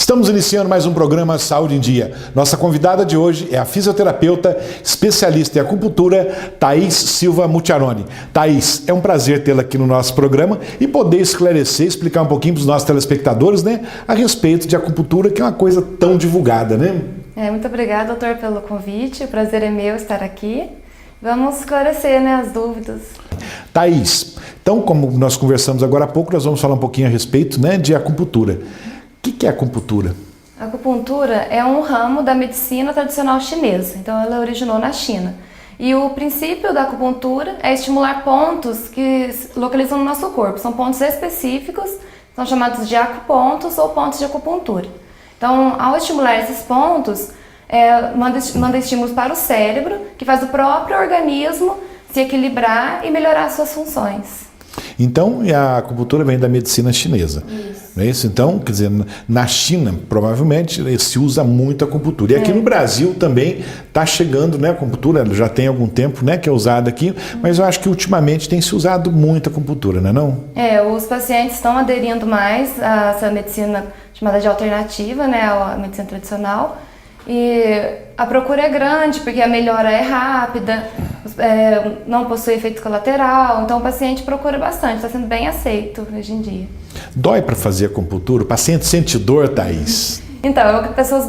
Estamos iniciando mais um programa Saúde em Dia. Nossa convidada de hoje é a fisioterapeuta, especialista em acupuntura, Thaís Silva Mucciaroni. Thaís, é um prazer tê-la aqui no nosso programa e poder esclarecer, explicar um pouquinho para os nossos telespectadores, né, a respeito de acupuntura, que é uma coisa tão divulgada, né? Muito obrigada, doutor, pelo convite. O prazer é meu estar aqui. Vamos esclarecer, né, as dúvidas. Thaís, então, como nós conversamos agora há pouco, nós vamos falar um pouquinho a respeito, né, de acupuntura. O que é acupuntura? A acupuntura é um ramo da medicina tradicional chinesa, então ela originou na China. E o princípio da acupuntura é estimular pontos que se localizam no nosso corpo. São pontos específicos, são chamados de acupontos ou pontos de acupuntura. Então, ao estimular esses pontos, manda estímulos para o cérebro, que faz o próprio organismo se equilibrar e melhorar suas funções. Então, a acupuntura vem da medicina chinesa. Isso. Não é isso? Então, quer dizer, na China, provavelmente, se usa muito a acupuntura. E aqui no Brasil também está chegando, né, a acupuntura, já tem algum tempo, né, que é usada aqui, mas eu acho que ultimamente tem se usado muito a acupuntura, não é não? Os pacientes estão aderindo mais a essa medicina chamada de alternativa, né, a medicina tradicional. E a procura é grande, porque a melhora é rápida, não possui efeito colateral, então o paciente procura bastante, está sendo bem aceito hoje em dia. Dói para fazer acupuntura? O paciente sente dor, Thaís? Então, as pessoas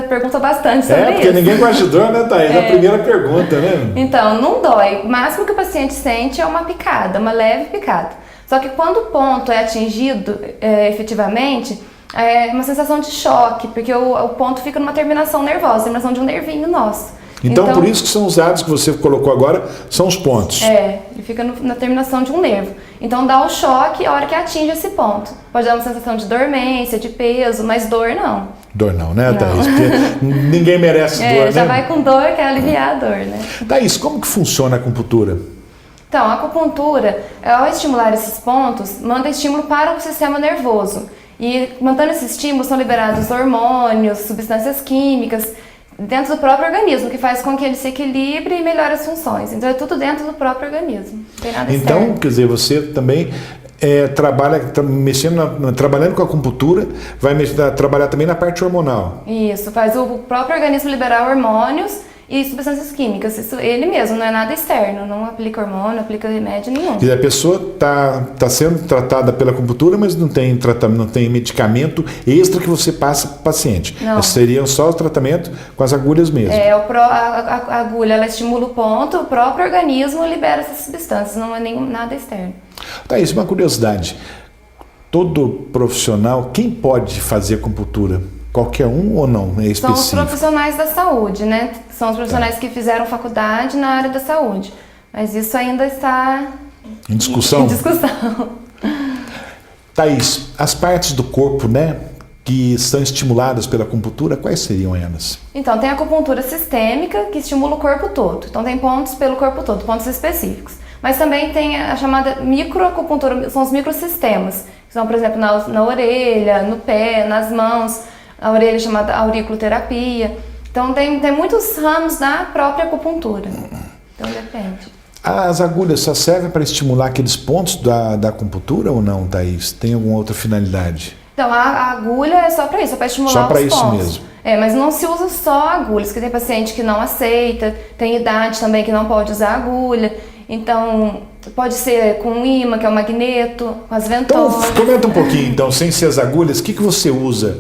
perguntam bastante sobre isso. Porque ninguém gosta de dor, né, Thaís? É a primeira pergunta, né? Então, não dói. O máximo que o paciente sente é uma picada, uma leve picada. Só que quando o ponto é atingido efetivamente, é uma sensação de choque, porque o ponto fica numa terminação nervosa, terminação de um nervinho nosso. Então, por isso que são usados, que você colocou agora, são os pontos. Ele fica na terminação de um nervo. Então dá o choque a hora que atinge esse ponto. Pode dar uma sensação de dormência, de peso, mas dor não. Dor não, né, Thaís? Porque ninguém merece dor, né? Já vai com dor, quer aliviar a dor, né? Thaís, como que funciona a acupuntura? Então, a acupuntura, ao estimular esses pontos, manda estímulo para o sistema nervoso. E mantendo esse estímulo, são liberados hormônios, substâncias químicas, dentro do próprio organismo, que faz com que ele se equilibre e melhore as funções. Então é tudo dentro do próprio organismo. Não tem nada então, externo. Quer dizer, você também trabalhando com a acupuntura, vai trabalhar também na parte hormonal. Isso, faz o próprio organismo liberar hormônios e substâncias químicas. Isso ele mesmo, não é nada externo, não aplica hormônio, não aplica remédio nenhum. E a pessoa está sendo tratada pela acupuntura, mas não tem tratamento, não tem medicamento extra que você passa para o paciente. Não. Seria só o tratamento com as agulhas mesmo. A agulha, ela estimula o ponto, o próprio organismo libera essas substâncias, não é nada externo. Thaís, uma curiosidade. Todo profissional, quem pode fazer acupuntura? Qualquer um ou não? É específico? São os profissionais da saúde, né? São os profissionais que fizeram faculdade na área da saúde. Mas isso ainda está em discussão. Thaís, as partes do corpo, né, que são estimuladas pela acupuntura, quais seriam elas? Então, tem a acupuntura sistêmica, que estimula o corpo todo. Então, tem pontos pelo corpo todo, pontos específicos. Mas também tem a chamada microacupuntura, são os microsistemas. Que são, por exemplo, na orelha, no pé, nas mãos. A orelha é chamada auriculoterapia. Então tem muitos ramos da própria acupuntura. Então depende. As agulhas só servem para estimular aqueles pontos da acupuntura ou não, Thaís? Tem alguma outra finalidade? Então a agulha é só para isso, para estimular os pontos. Só para isso mesmo? Mas não se usa só agulhas, porque tem paciente que não aceita, tem idade também que não pode usar agulha. Então pode ser com ímã, que é o magneto, com as ventosas. Então comenta um pouquinho, então, sem ser as agulhas, o que você usa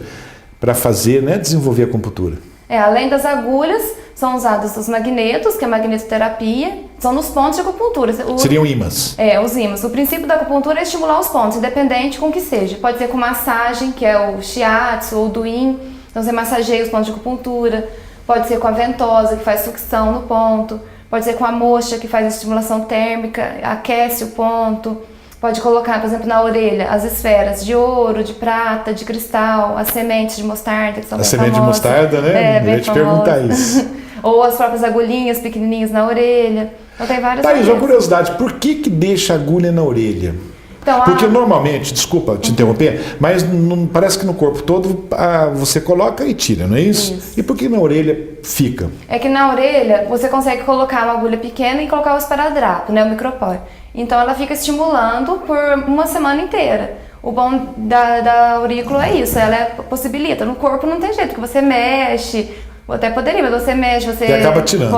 para fazer, né, desenvolver a acupuntura? Além das agulhas, são usados os magnetos, que é a magnetoterapia, são nos pontos de acupuntura. Seriam ímãs? Os ímãs. O princípio da acupuntura é estimular os pontos, independente com o que seja. Pode ser com massagem, que é o shiatsu ou do yin, então você massageia os pontos de acupuntura. Pode ser com a ventosa, que faz sucção no ponto. Pode ser com a moxa, que faz a estimulação térmica, aquece o ponto. Pode colocar, por exemplo, na orelha as esferas de ouro, de prata, de cristal, as sementes de mostarda, que são bem famosas. A semente de mostarda, né? Eu ia te perguntar isso. Ou as próprias agulhinhas pequenininhas na orelha. Então tem várias Thaís, uma curiosidade, por que deixa a agulha na orelha? Então, porque normalmente, desculpa te interromper, mas parece que no corpo todo você coloca e tira, não é isso? E por que na orelha fica? É que na orelha você consegue colocar uma agulha pequena e colocar o esparadrapo, né, o micropore. Então ela fica estimulando por uma semana inteira. O bom da aurícula é isso, ela possibilita. No corpo não tem jeito, que você mexe, ou até poderia, mas você mexe, você... E acaba tirando,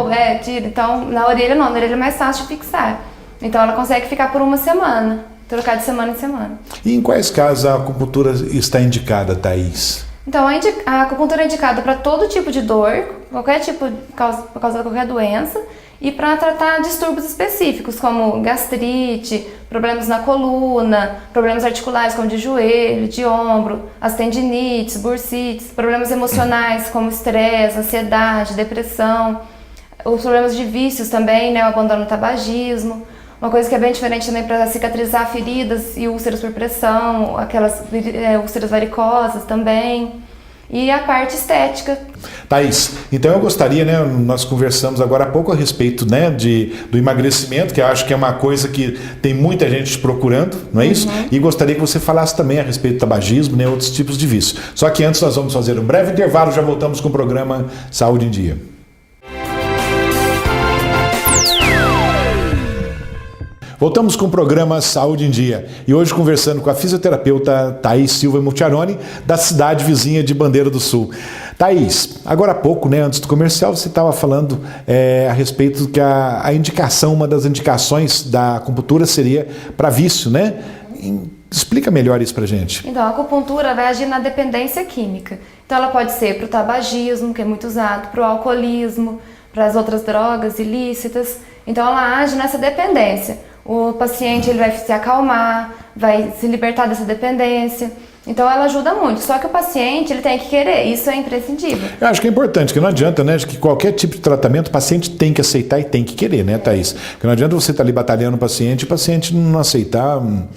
né? Tira. Então, na orelha não, na orelha é mais fácil de fixar. Então, ela consegue ficar por uma semana, trocar de semana em semana. E em quais casos a acupuntura está indicada, Thaís? Então, a acupuntura é indicada para todo tipo de dor, qualquer tipo, por causa de qualquer doença, e para tratar distúrbios específicos, como gastrite, problemas na coluna, problemas articulares, como de joelho, de ombro, as tendinites, bursites, problemas emocionais, como estresse, ansiedade, depressão, os problemas de vícios também, né, o abandono do tabagismo. Uma coisa que é bem diferente também para cicatrizar feridas e úlceras por pressão, aquelas úlceras varicosas também. E a parte estética. Thaís, então eu gostaria, né, nós conversamos agora há pouco a respeito, né, do emagrecimento, que eu acho que é uma coisa que tem muita gente procurando, não é isso? E gostaria que você falasse também a respeito do tabagismo, né, outros tipos de vício. Só que antes nós vamos fazer um breve intervalo, já voltamos com o programa Saúde em Dia. Voltamos com o programa Saúde em Dia e hoje conversando com a fisioterapeuta Thaís Silva Mucciaroni, da cidade vizinha de Bandeira do Sul. Thaís, agora há pouco, né, antes do comercial, você estava falando a respeito que a indicação, uma das indicações da acupuntura seria para vício, né? Explica melhor isso pra gente. Então, a acupuntura vai agir na dependência química. Então, ela pode ser para o tabagismo, que é muito usado, para o alcoolismo, para as outras drogas ilícitas. Então, ela age nessa dependência. O paciente ele vai se acalmar, vai se libertar dessa dependência. Então ela ajuda muito, só que o paciente ele tem que querer, isso é imprescindível. Eu acho que é importante, que não adianta, né, que qualquer tipo de tratamento o paciente tem que aceitar e tem que querer, né, Thaís? Porque não adianta você estar ali batalhando o paciente não aceitar, não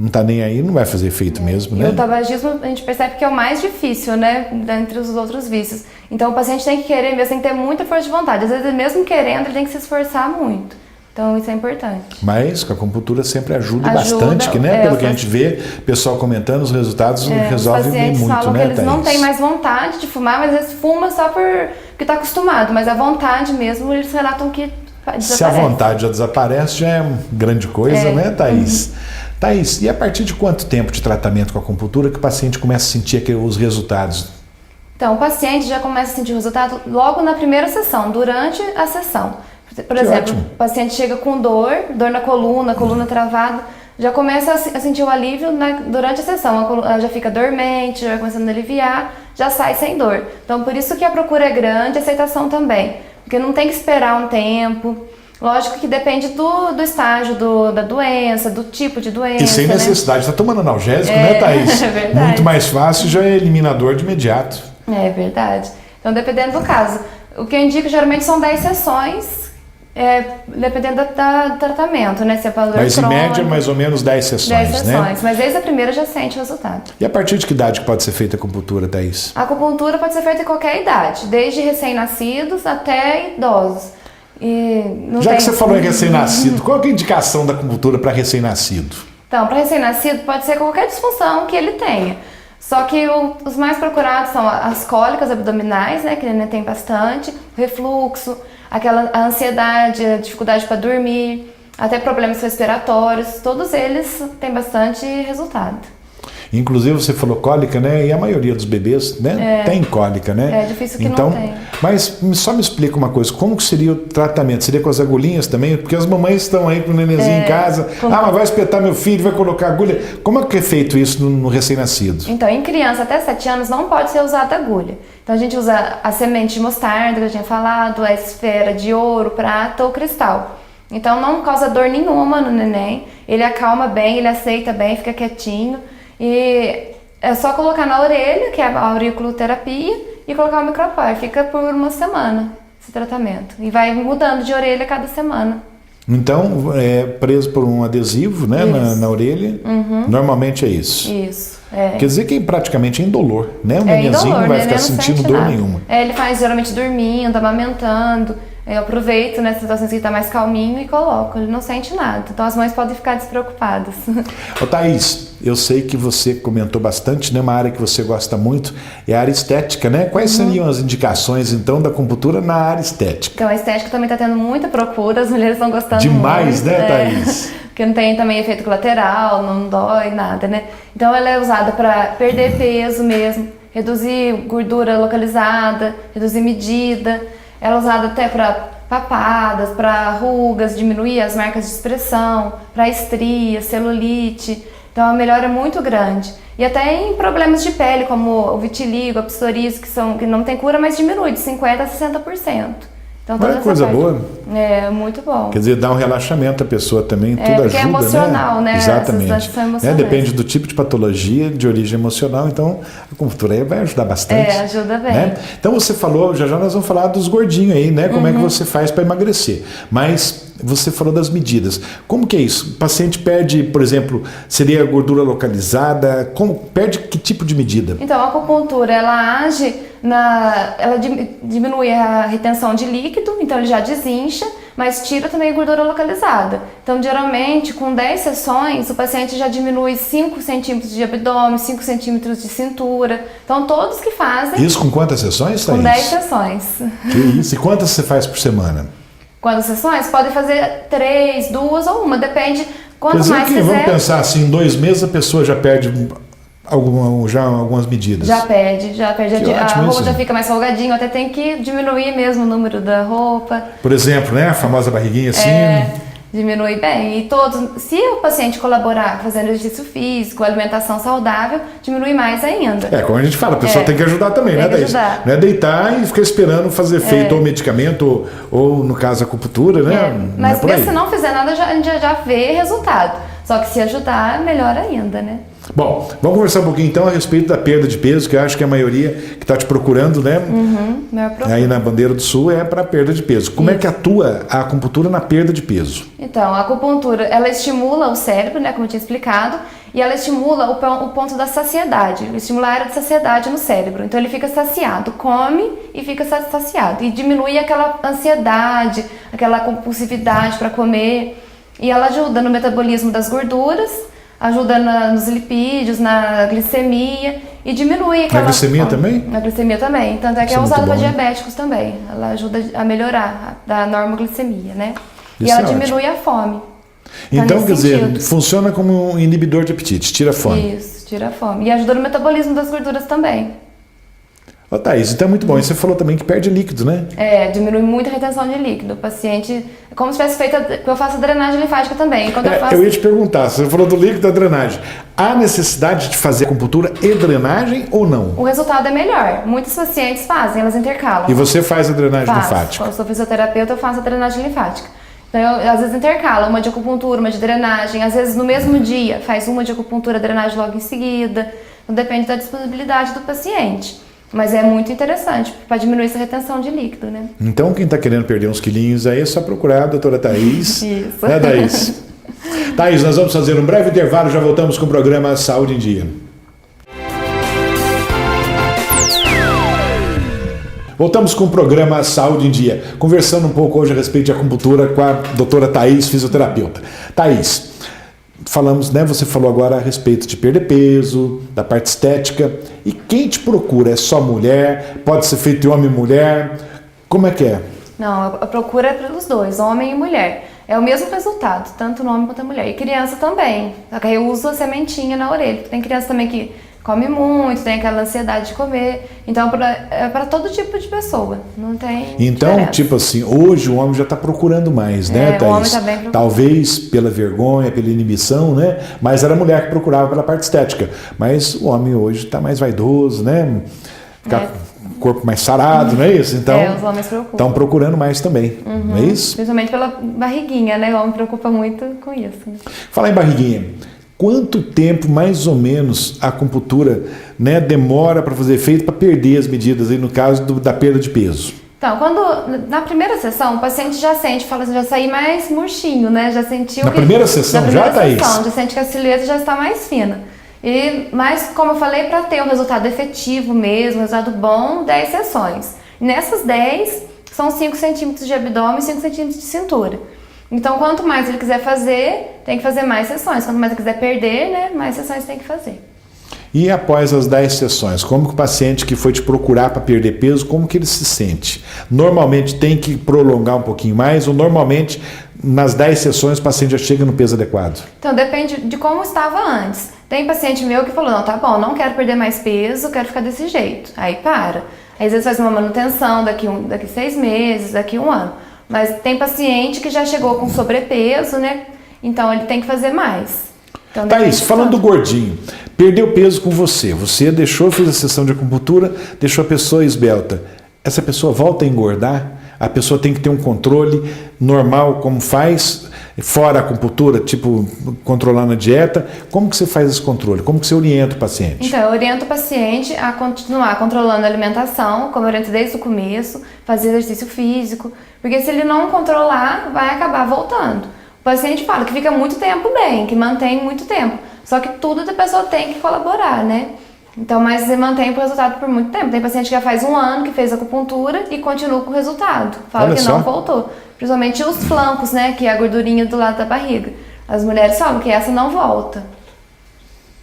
está nem aí, não vai fazer efeito mesmo, né? E o tabagismo a gente percebe que é o mais difícil, né, dentre os outros vícios. Então o paciente tem que querer mesmo, tem que ter muita força de vontade. Às vezes mesmo querendo ele tem que se esforçar muito. Então isso é importante. Mas a acupuntura sempre ajuda bastante, que, né, pelo que a gente vê, pessoal comentando os resultados, resolve muito, né, Thaís? Os pacientes falam que eles não têm mais vontade de fumar, mas eles fumam só porque está acostumado, mas a vontade mesmo, eles relatam que desaparece. Se a vontade já desaparece, já é grande coisa, né, Thaís? Thaís, e a partir de quanto tempo de tratamento com a acupuntura que o paciente começa a sentir os resultados? Então, o paciente já começa a sentir o resultado logo na primeira sessão, durante a sessão. Por exemplo, o paciente chega com dor na coluna travada, já começa a sentir o alívio durante a sessão, ela já fica dormente, já vai começando a aliviar, já sai sem dor. Então, por isso que a procura é grande, a aceitação também, porque não tem que esperar um tempo. Lógico que depende do estágio da doença, do tipo de doença. E sem necessidade de estar tomando analgésico, né, Thaís? É verdade. Muito mais fácil, já é eliminador de imediato. É verdade. Então, dependendo do caso. O que eu indico geralmente são 10 sessões. Dependendo do tratamento, né? Se é para dor crônica, em média, mais ou menos 10 sessões, 10 sessões, né? Mas desde a primeira já sente o resultado. E a partir de que idade pode ser feita a acupuntura, Thaís? A acupuntura pode ser feita em qualquer idade, desde recém-nascidos até idosos. Já que você falou em recém-nascido, qual é a indicação da acupuntura para recém-nascido? Então, para recém-nascido pode ser qualquer disfunção que ele tenha. Só que os mais procurados são as cólicas abdominais, né, que ele tem bastante, refluxo, a ansiedade, a dificuldade para dormir, até problemas respiratórios, todos eles têm bastante resultado. Inclusive você falou cólica, né? E a maioria dos bebês, né, tem cólica, né? É difícil que não tenha. Mas só me explica uma coisa, como que seria o tratamento? Seria com as agulhinhas também? Porque as mamães estão aí com o nenenzinho em casa, mas vai espetar meu filho, vai colocar agulha. Como é que é feito isso no recém-nascido? Então, em criança até 7 anos não pode ser usada agulha. Então a gente usa a semente de mostarda, que eu tinha falado, a esfera de ouro, prata ou cristal. Então não causa dor nenhuma no neném, ele acalma bem, ele aceita bem, fica quietinho. E é só colocar na orelha, que é a auriculoterapia, e colocar o micropore. Fica por uma semana esse tratamento. E vai mudando de orelha cada semana. Então, é preso por um adesivo, né, na orelha. Normalmente é isso. Isso. Quer dizer que praticamente é indolor, né? O nenenzinho não vai ficar sentindo dor nenhuma. Ele faz geralmente dormindo, amamentando. Eu aproveito nessas situações que está mais calminho e coloco, ele não sente nada. Então as mães podem ficar despreocupadas. Ô Thaís, eu sei que você comentou bastante, né? Uma área que você gosta muito é a área estética, né? Quais seriam as indicações, então, da acupuntura na área estética? Então a estética também está tendo muita procura, as mulheres estão gostando demais, muito. Demais, né, Thaís? porque não tem também efeito colateral, não dói, nada, né? Então ela é usada para perder peso mesmo, reduzir gordura localizada, reduzir medida. Ela é usada até para papadas, para rugas, diminuir as marcas de expressão, para estrias, celulite. Então a melhora é muito grande. E até em problemas de pele, como o vitiligo, a psoríase, que não tem cura, mas diminui de 50% a 60%. Então, olha que coisa boa. É, muito bom. Quer dizer, dá um relaxamento à pessoa também, tudo ajuda, é emocional, né? Exatamente. São depende do tipo de patologia, de origem emocional, então a acupuntura aí vai ajudar bastante. Ajuda bem. Né? Então você falou, já nós vamos falar dos gordinhos aí, né? Como é que você faz para emagrecer. Mas você falou das medidas. Como que é isso? O paciente perde, por exemplo, seria gordura localizada? Perde que tipo de medida? Então, a acupuntura, ela age ela diminui a retenção de líquido, então ele já desincha, mas tira também a gordura localizada. Então, geralmente, com 10 sessões, o paciente já diminui 5 centímetros de abdômen, 5 centímetros de cintura. Então, todos que fazem... Isso com quantas sessões, Thaís? Com 10 sessões. Que isso? E quantas você faz por semana? Quantas sessões? Pode fazer 3, 2 ou 1, depende. Quanto mais fizer... Vamos pensar assim, em 2 meses a pessoa já perde... algumas medidas. Já perde. A roupa isso. já fica mais folgadinha, até tem que diminuir mesmo o número da roupa. Por exemplo, né? A famosa barriguinha assim. Diminui bem. E se o paciente colaborar fazendo exercício físico, alimentação saudável, diminui mais ainda. Como a gente fala, a pessoa tem que ajudar também, né, Thaís? Não é deitar e ficar esperando fazer efeito ou medicamento, ou no caso a acupuntura, né? Mas se não fizer nada, a gente já vê resultado. Só que se ajudar, melhor ainda, né? Bom, vamos conversar um pouquinho então a respeito da perda de peso, que eu acho que a maioria que está te procurando, né? Aí na Bandeira do Sul é para perda de peso. Como é que atua a acupuntura na perda de peso? Então, a acupuntura, ela estimula o cérebro, né, como eu tinha explicado, e ela estimula o ponto da saciedade, estimula a área de saciedade no cérebro. Então ele fica saciado, come e fica saciado, e diminui aquela ansiedade, aquela compulsividade para comer, e ela ajuda no metabolismo das gorduras, ajuda nos lipídios, na glicemia e diminui aquela... Na glicemia também? Na glicemia também, tanto é que é usada para diabéticos também. Ela ajuda a melhorar a normoglicemia, né? Isso e ela é diminui a fome. Então, quer dizer, funciona como um inibidor de apetite, tira a fome. Isso, tira a fome. E ajuda no metabolismo das gorduras também. Ô, Thaís, então é muito bom. E você falou também que perde líquido, né? Diminui muito a retenção de líquido. O paciente, como se tivesse feito, eu faço a drenagem linfática também. Eu ia te perguntar, você falou do líquido da drenagem. Há necessidade de fazer acupuntura e drenagem ou não? O resultado é melhor. Muitos pacientes fazem, elas intercalam. E você faz a drenagem linfática? Quando eu sou fisioterapeuta, eu faço a drenagem linfática. Então, eu, às vezes intercalo, uma de acupuntura, uma de drenagem. Às vezes, no mesmo dia, faz uma de acupuntura, drenagem logo em seguida. Então, depende da disponibilidade do paciente. Mas é muito interessante para diminuir essa retenção de líquido, né? Então, quem está querendo perder uns quilinhos aí é só procurar a doutora Thaís. Isso. Né, Thaís? Thaís, nós vamos fazer um breve intervalo, já voltamos com o programa Saúde em Dia. Voltamos com o programa Saúde em Dia, conversando um pouco hoje a respeito de acupuntura com a doutora Thaís, fisioterapeuta. Thaís, falamos, né? Você falou agora a respeito de perder peso, da parte estética. E quem te procura? É só mulher? Pode ser feito de homem e mulher? Como é que é? Não, a procura é pelos dois, homem e mulher. É o mesmo resultado, tanto no homem quanto na mulher. E criança também. Só que aí eu uso a sementinha na orelha. Tem criança também que come muito, tem aquela ansiedade de comer. Então é para todo tipo de pessoa. Não tem diferença. Tipo assim, hoje o homem já está procurando mais, né, Thaís? O homem tá bem procurando. Talvez pela vergonha, pela inibição, né? Mas era a mulher que procurava pela parte estética. Mas o homem hoje está mais vaidoso, né? Ficar com o corpo mais sarado, não é isso? Então, os homens preocupam. Estão procurando mais também, não é isso? Principalmente pela barriguinha, né? O homem preocupa muito com isso. Né? Fala em barriguinha. Quanto tempo, mais ou menos, a acupuntura, né, demora para fazer efeito para perder as medidas, aí no caso da perda de peso? Então, na primeira sessão, o paciente já sente, fala assim, já saí mais murchinho, né? Já sentiu... Primeira sessão, já, Thaís? Já sente que a silhueta já está mais fina. Mas, como eu falei, para ter um resultado efetivo mesmo, um resultado bom, 10 sessões. Nessas 10, são 5 centímetros de abdômen e 5 centímetros de cintura. Então, quanto mais ele quiser fazer, tem que fazer mais sessões. Quanto mais ele quiser perder, né, mais sessões tem que fazer. E após as 10 sessões, como que o paciente que foi te procurar para perder peso, como que ele se sente? Normalmente tem que prolongar um pouquinho mais ou normalmente nas 10 sessões o paciente já chega no peso adequado? Então depende de como estava antes. Tem paciente meu que falou, não, tá bom, não quero perder mais peso, quero ficar desse jeito. Aí para. Aí às vezes faz uma manutenção daqui 6 meses, daqui 1 ano. Mas tem paciente que já chegou com sobrepeso, né? Então ele tem que fazer mais. Então, Thaís, falando do gordinho, perdeu peso com você, fez a sessão de acupuntura, deixou a pessoa esbelta. Essa pessoa volta a engordar? A pessoa tem que ter um controle normal, como faz, fora a acupuntura, tipo controlando a dieta. Como que você faz esse controle? Como que você orienta o paciente? Então, eu oriento o paciente a continuar controlando a alimentação, como eu oriento desde o começo, fazer exercício físico, porque se ele não controlar, vai acabar voltando. O paciente fala que fica muito tempo bem, que mantém muito tempo, só que tudo da pessoa tem que colaborar, né? Então, mas você mantém o resultado por muito tempo. Tem paciente que já faz 1 ano que fez acupuntura e continua com o resultado. Fala Olha que só. não voltou. Principalmente os flancos, né? Que é a gordurinha do lado da barriga. As mulheres falam que essa não volta.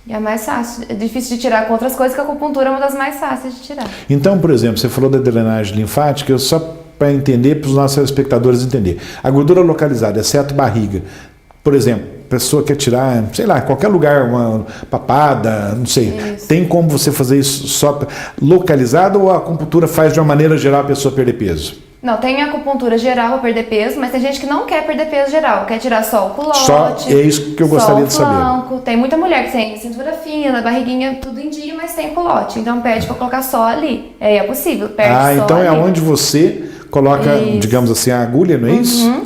E é mais fácil. É difícil de tirar com outras coisas, que a acupuntura é uma das mais fáceis de tirar. Então, por exemplo, você falou da drenagem linfática, só para entender, para os nossos espectadores entenderem. A gordura localizada, exceto barriga, por exemplo, a pessoa quer tirar, sei lá, qualquer lugar, uma papada, não sei. Isso. Tem como você fazer isso só localizado ou a acupuntura faz de uma maneira geral a pessoa perder peso? Não, tem acupuntura geral para perder peso, mas tem gente que não quer perder peso geral, quer tirar só o culote. Só é isso que eu gostaria de saber. Flanco. Tem muita mulher que tem cintura fina, barriguinha, tudo em dia, mas tem culote. Então pede para colocar só ali. É possível, perde só então ali. é onde você coloca, Isso. digamos assim, a agulha, não é isso?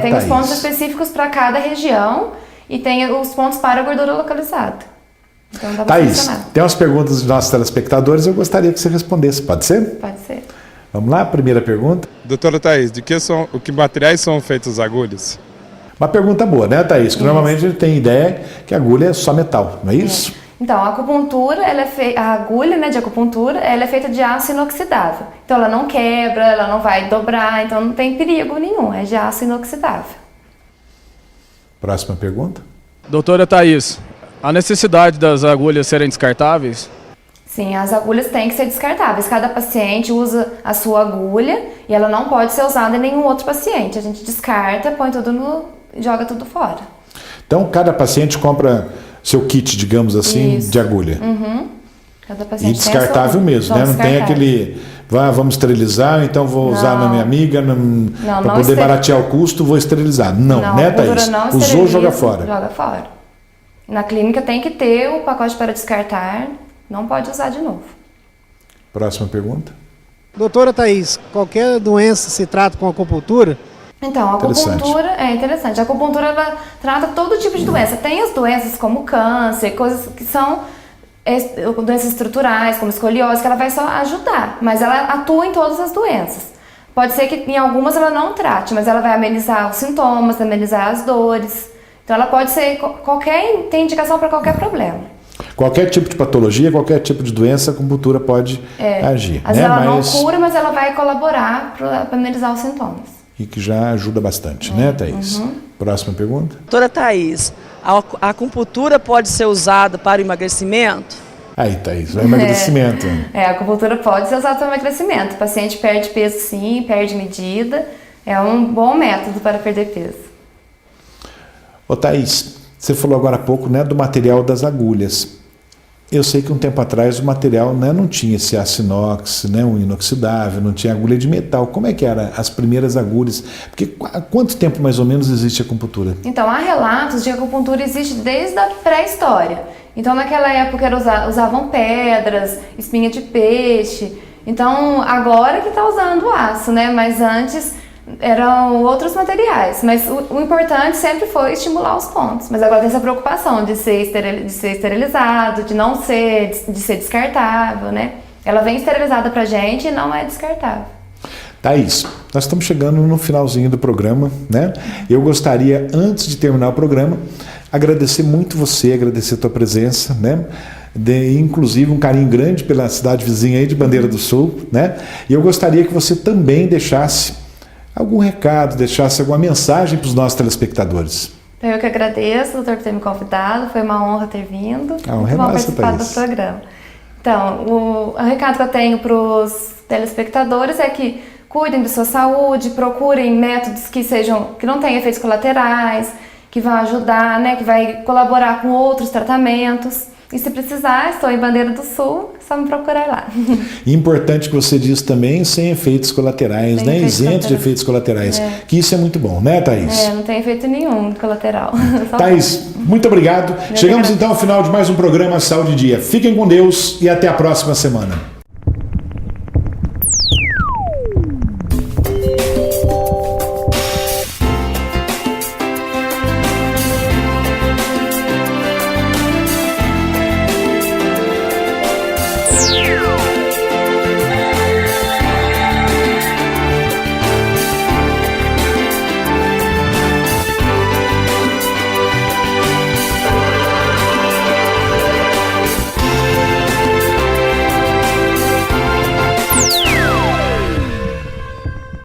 Tem os pontos Thaís. específicos para cada região e tem os pontos para a gordura localizada. Então dá para Thaís, funcionar. tem umas perguntas dos nossos telespectadores, eu gostaria que você respondesse, pode ser? Pode ser. Vamos lá, primeira pergunta. Doutora Thaís, de que materiais são feitas as agulhas? Uma pergunta boa, né, Thaís? Que normalmente a gente tem ideia que a agulha é só metal, não é isso? Então, a acupuntura, a agulha, né, de acupuntura, ela é feita de aço inoxidável. Então ela não quebra, ela não vai dobrar, então não tem perigo nenhum, é de aço inoxidável. Próxima pergunta. Doutora Thaís, a necessidade das agulhas serem descartáveis? Sim, as agulhas têm que ser descartáveis. Cada paciente usa a sua agulha e ela não pode ser usada em nenhum outro paciente. A gente descarta, põe tudo joga tudo fora. Então, cada paciente compra seu kit, digamos assim, Isso. de agulha. Cada paciente E descartável tem a sua, mesmo, né? Não tem aquele, vamos esterilizar, então vou usar na minha amiga, para poder baratear o custo, vou esterilizar. Não, né, Thaís? Usou, joga fora. Joga fora. Na clínica tem que ter o pacote para descartar, não pode usar de novo. Próxima pergunta. Doutora Thaís, qualquer doença se trata com acupuntura? Então, a acupuntura é interessante. A acupuntura ela trata todo tipo de doença. Tem as doenças como câncer, coisas que são doenças estruturais, como escoliose, que ela vai só ajudar, mas ela atua em todas as doenças. Pode ser que em algumas ela não trate, mas ela vai amenizar os sintomas, amenizar as dores. Então ela pode ser tem indicação para qualquer problema. Qualquer tipo de patologia, qualquer tipo de doença, a acupuntura pode agir. Às vezes ela não cura, mas ela vai colaborar para amenizar os sintomas. E que já ajuda bastante, né, Thaís? Próxima pergunta. Doutora Thaís, a acupuntura pode ser usada para o emagrecimento? Aí, Thaís, vai emagrecimento. A acupuntura pode ser usada para emagrecimento. O paciente perde peso sim, perde medida. É um bom método para perder peso. Ô, Thaís, você falou agora há pouco, né, do material das agulhas. Eu sei que um tempo atrás o material, né, não tinha esse aço inox, né, um inoxidável, não tinha agulha de metal. Como é que eram as primeiras agulhas? Porque há quanto tempo mais ou menos existe a acupuntura? Então, há relatos de que a acupuntura existe desde a pré-história. Então, naquela época usavam pedras, espinha de peixe. Então, agora que está usando aço, né? Mas antes eram outros materiais. Mas o importante sempre foi estimular os pontos. Mas agora tem essa preocupação de ser esterilizado, de ser descartável, né? Ela vem esterilizada pra gente e não é descartável. Thaís, nós estamos chegando no finalzinho do programa, né? Eu gostaria, antes de terminar o programa, agradecer muito você, agradecer a tua presença, né? Inclusive um carinho grande pela cidade vizinha aí de Bandeira do Sul, né? E eu gostaria que você também deixasse algum recado, deixasse alguma mensagem para os nossos telespectadores. Eu que agradeço, doutor, por ter me convidado. Foi uma honra ter vindo. A honra é muito bom nossa, participar Thaís. do programa. Então, o recado que eu tenho para os telespectadores é que cuidem de sua saúde, procurem métodos que não tenham efeitos colaterais, que vão ajudar, né, que vai colaborar com outros tratamentos. E se precisar, estou em Bandeira do Sul, é só me procurar lá. Importante que você diz também, sem efeitos colaterais, Sem né? efeitos Isentos de colaterais. efeitos colaterais. Que isso é muito bom, né, Thaís? Não tem efeito nenhum colateral. Só Thaís, muito obrigado. Chegamos então ao final de mais um programa Saúde em Dia. Fiquem com Deus e até a próxima semana.